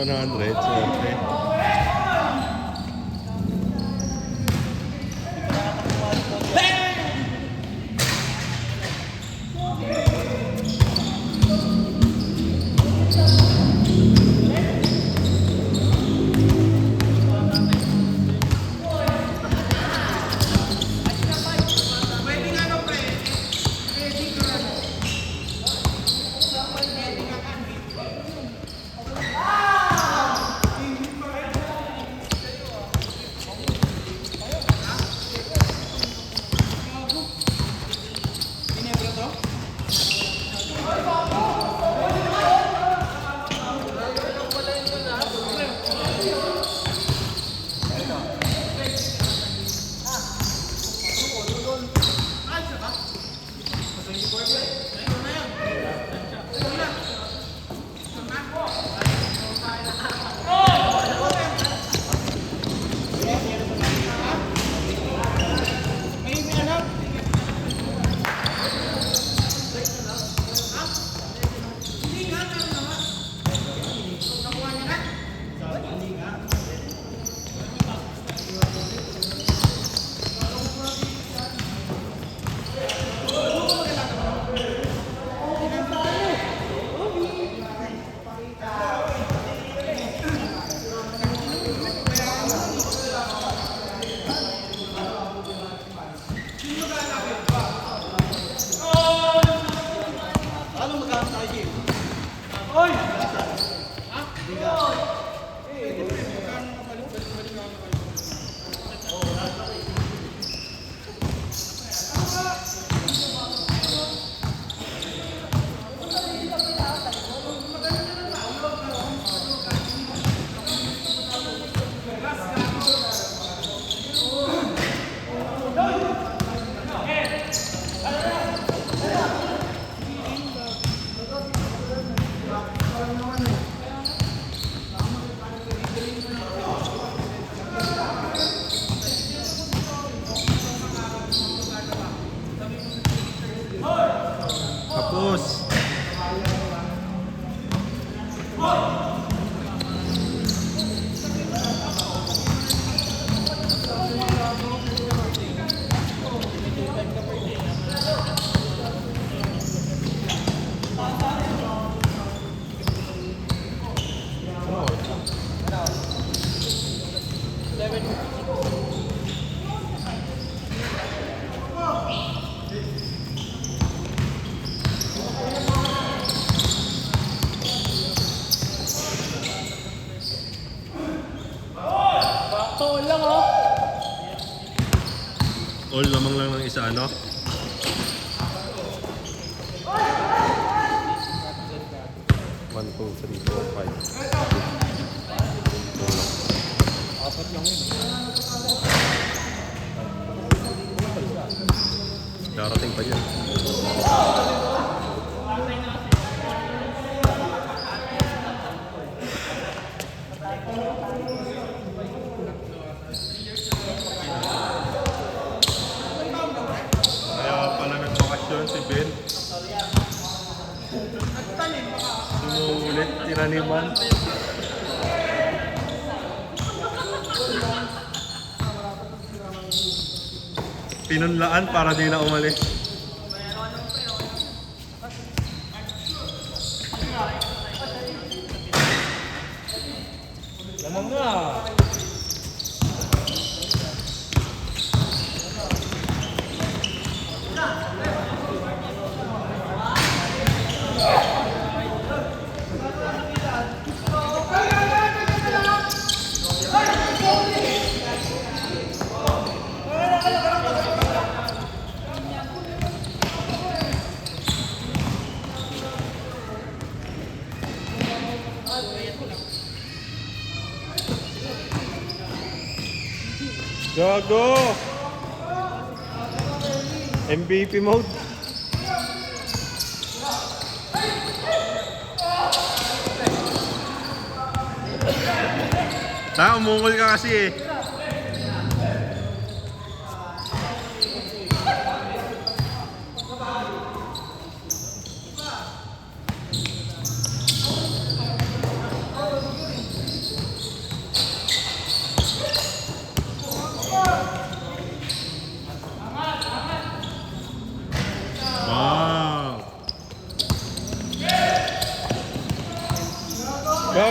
100. Swerte. Tapos. All lamang lang ng isa, ano? One, two, three, four, five. Apat lang yun. Darating pa yan. Si Ben sumulit tinaniman pinunlaan para di na umalis. Lamang na. Gago! MVP mode. Umungol ka kasi eh.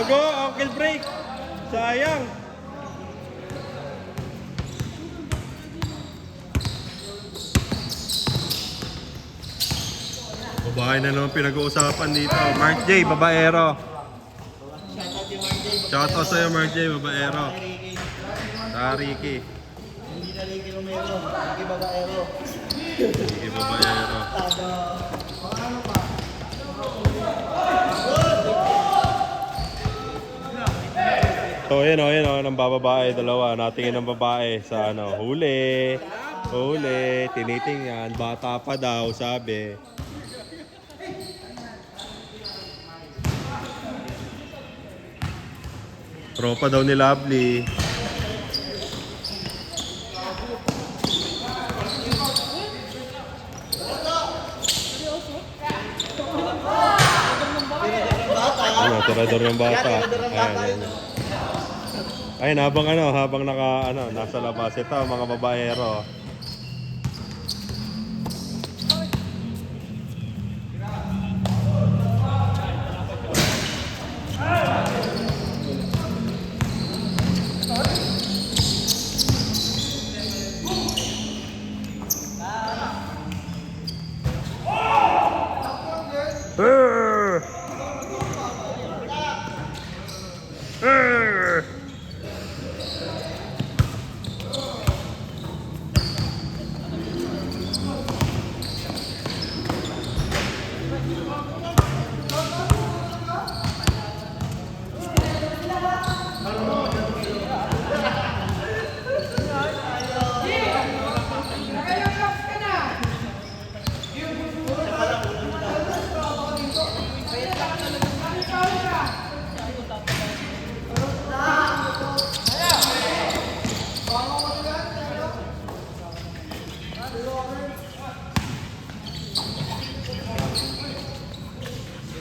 Gago, Uncle Break. Sayang. Babae na naman pinag-uusapan dito. Mark J, babaero. Shoutout sa'yo, Mark J, babaero. Ricky. Hindi na Ricky Romero, Ricky Babaero. Ricky, babaero. So, yun, ang bababae, dalawa. Natingin ng babae sa huli. Huli, tinitingnan. Bata pa daw, sabi. Tropa daw ni Lovely. Tirador ng bata. Ayan. Ayun, habang nasa labas ito, mga babaero.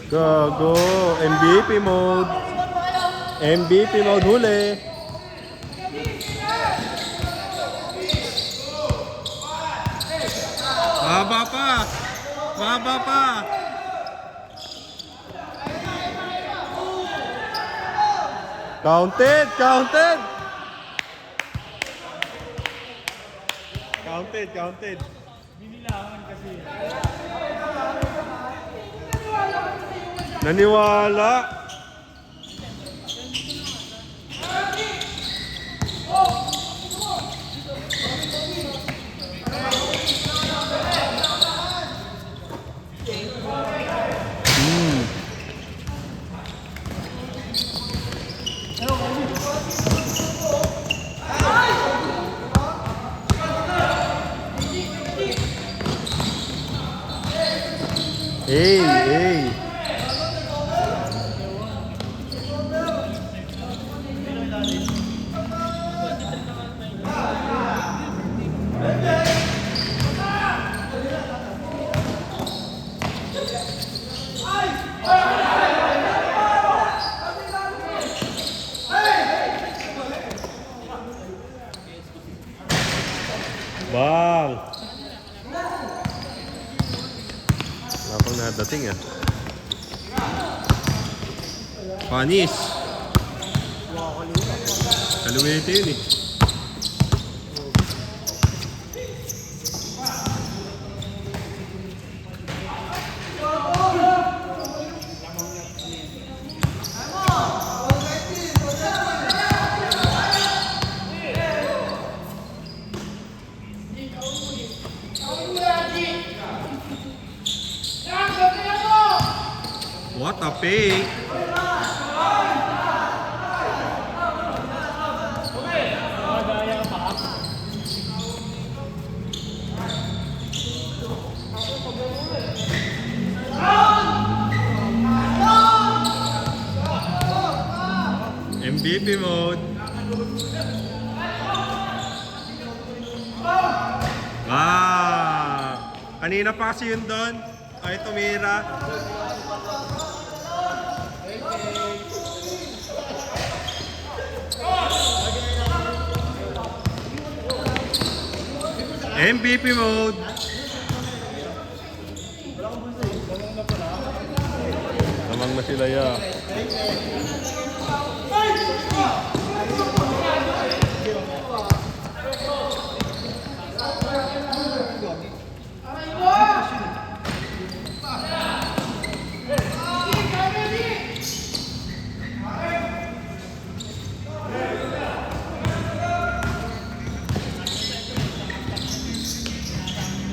Gago, MVP mode. MVP mode huli. Baba pa. Baba pa. Counted, counted. Counted. Binilangan kasi. Naniwala. Hey. Bang! Napang nadating ah. Panis! Kaluwete yun eh. What a fake! MVP mode. Kanina pa kasi yun doon. Ay, tumira. MVP mode. Lamang na sila ya.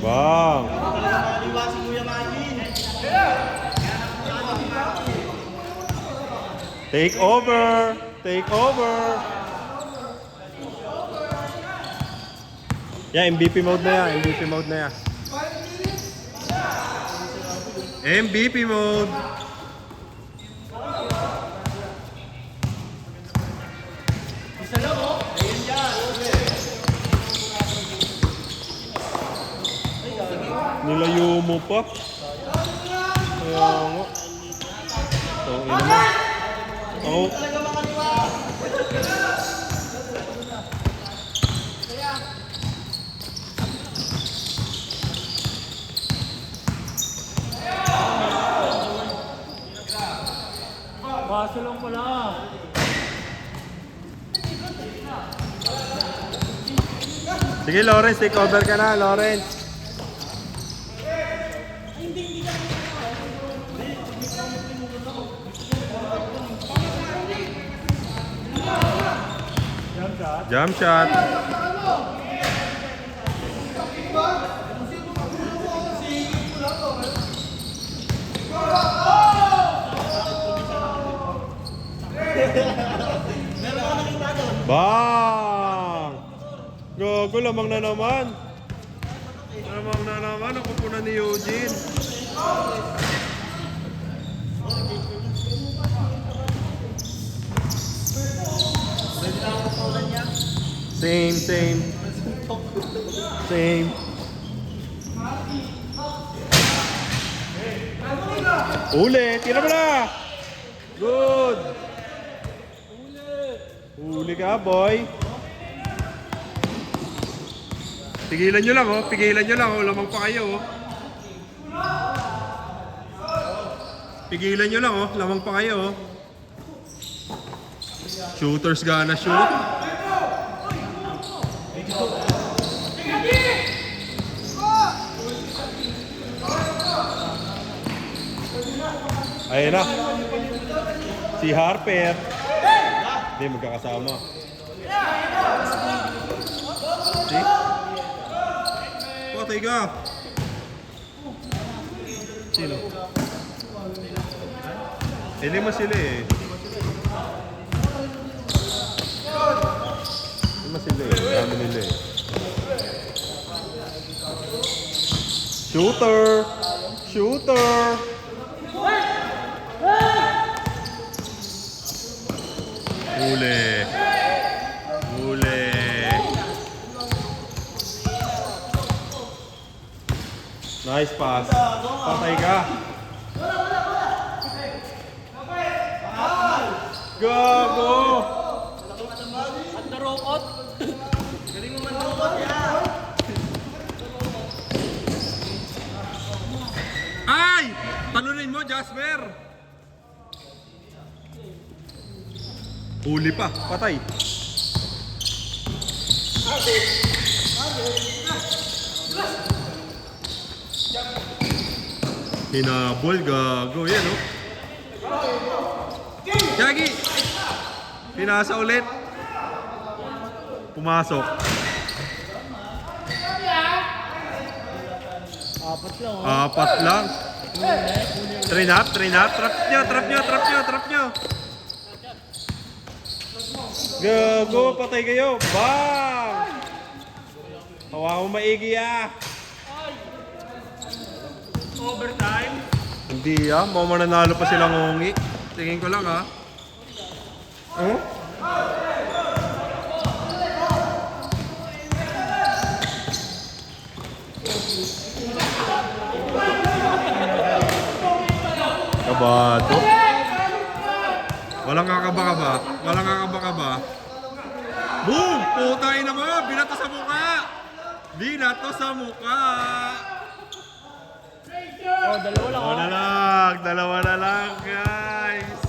Bang! Talaga makaliwa si Kuya Marvin. Take over! Take over! Yeah, MVP mode na yan. MVP mode na yan. MVP mode! Isa lang oh. Ayun dyan. Nilayo mo pa. Kaya nga. Tangin mo. Oh. Talaga makaliwa. Baso lang pala. Sige, Lawrence. Take over ka na, Lawrence. Jump shot. Bang! Gago, lamang na naman. Lamang na naman. Ang kupunan ni Eugene. Same. Same. Uli, tira mo na! Good! Uli ka, boy! Pigilan nyo lang, oh. Pigilan nyo lang, oh. Lamang pa kayo, oh. Pigilan nyo lang, oh. Lamang pa kayo, oh. Shooters gonna shoot. Ayun na. Si Harper. Hindi, magkakasama. See? Patay ka. Sino? Hindi mo sila eh. Hindi mo sila eh. Dami nila eh. Shooter! Shooter! Huli. Huli. Nice pass. Patay ka. Gago. At narokot. Galing mo man narokot yan. Ay! Talunin mo, Jasper. Huli pa. Patay. Hinabol, gago. Yan, oh. Jaggy! Pinasa ulit. Pumasok. Apat lang oh. Apat lang. Train up. Trap nyo. Gago, patay kayo. Bang! Hawa mo maigi ah. Overtime. Hindi ah, mau mananalo pa silang ngungi. Tingin ko lang ah. Oh? Kabado. Walang kakaba-kaba. Boom! Putay na mo! Binato sa mukha! Oh, Dalawa na lang, guys.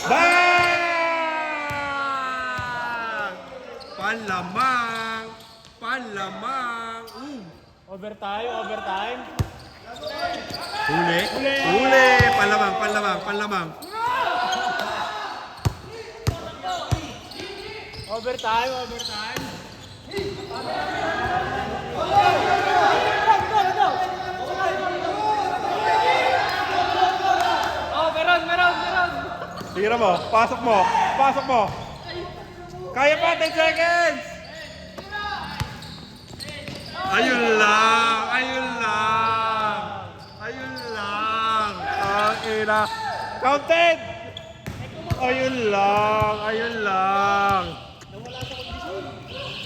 Bang! Panlamang. Overtime. Huli. Panlamang. Overtime, overtime. Oh, meron. Tira mo, pasok mo, pasok mo. Kaya pa, 10 seconds! Ayun lang, ayun lang. Ayun lang. Ang ina. Counted! Ayun lang, ayun lang.